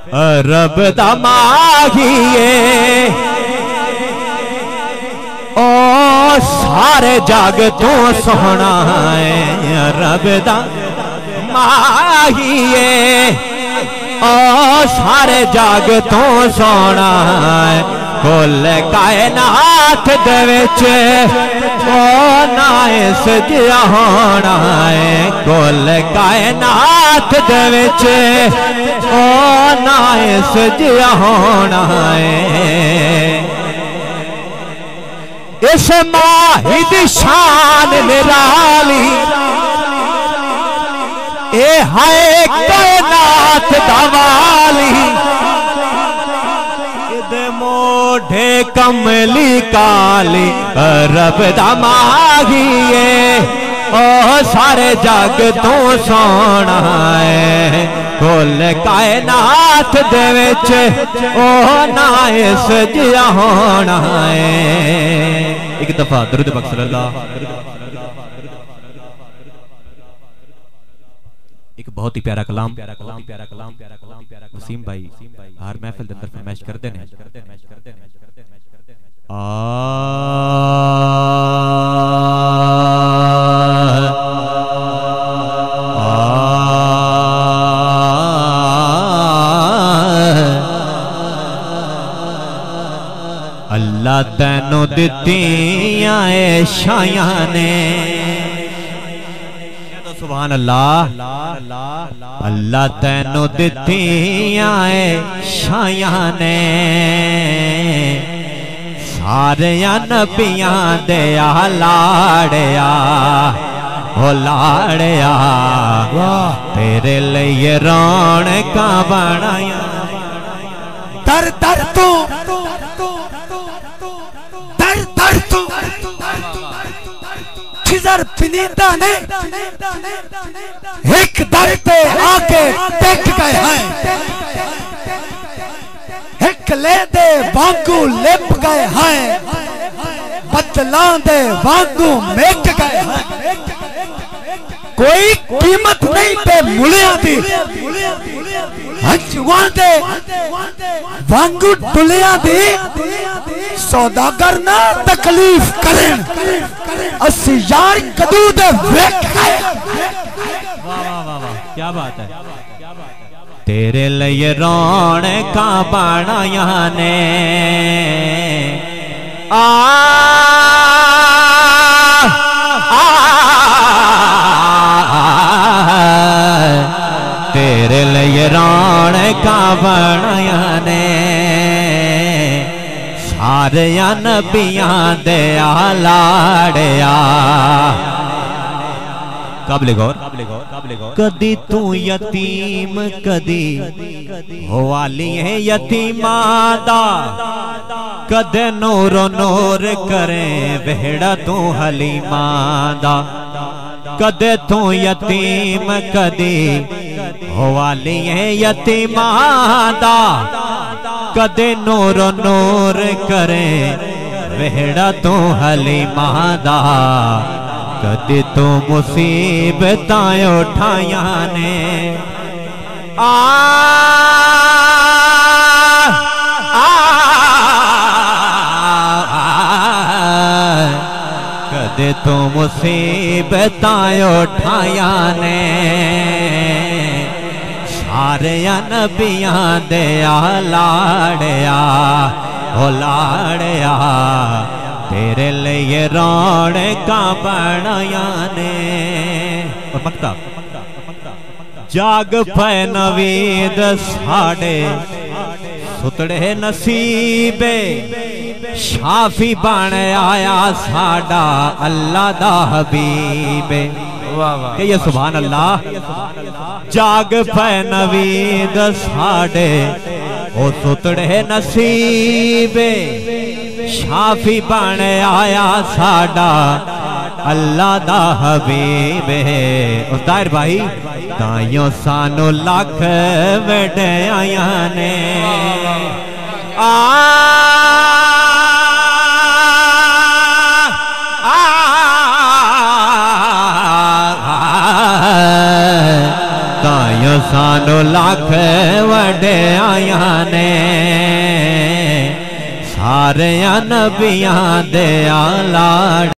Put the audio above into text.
रब दा माहिए ओ सारे जग तो सोहना है। रब दा माहिए ओ सारे जग तो सोहना है। कुल कायनात दे विच ओ ना इस जिहा होना है। कुल कायनात दे विच ओ ना इस जिहा होना है। इस माही दी शान निराली ए है कायनात दा वाली। मोढ़े कमली काली रब दा माहिए ओ सारे जग तो सोना है। कुल कायनात दे विच ओ ना इस जिहा होना है। एक दफा दुरूद पाक सल्लल्लाहु। एक बहुत ही प्यारा कलाम वसीम भाई हर महफिल के अंदर फरमाइश करते हैं। अल्लाह तैनू दित्तियां ए शायां ने। सुभान अल्लाह। अल्लाह तैनू दित्तियां ए शायां ने सारियां नबियां दे लाड़िया ओ लाड़िया तेरे लिए रौनकां बनाया। दर दर तू दर दर तू खिजर पिनीदा ने एक दर पे आके टेक गए हैं। एक ले दे वांगू लिप गए हैं। बदला दे वांगू मेक गए हैं। कोई कीमत नहीं पे मुलिया दी हंजुआं दे वांगू टुलिया दी। सौदागर ना तकलीफ करें अस्सी यार कदू दे वेख गए। वाह वाह वाह वाह क्या बात है। तेरे लिए रौनकां बनाया ने आ तेरे लिए रौनकां बनाया ने सारियां नबियां दे लाड़िया। काबिल गौर कदी तू यतीम कदी हवाली है यतीमा दा। कदे नूरो नूर करे बेड़ा तू हलीमा दा। कदे तू यतीम कदी हवाली है यतीमा दा। कदे नूरो नूर करे वेड़ा तू हलीमा दा। कदे तू मुसीबतां उठाया ने आ कदे तू मुसीबतां उठाया ने सारियां नबियां दे लाड़िया ओ लाड़िया तेरे लिए रौनकां बनाया ने। और मक्ता जाग पे नवीद साडे सुतड़े नसीबे। शाफी बन आया साडा अल्लाह दा हबीबे। कहिए सुभान अल्लाह। जाग पे नवीद साडे ओ सुतड़े नसीबे। शाफी बन आया साडा अल्लाह दा हबीबे। उस ताहिर भाई ताइयों सानू लख वड्याया ने आ सानू लाख वडे आया ने सारे नबियां दे आला।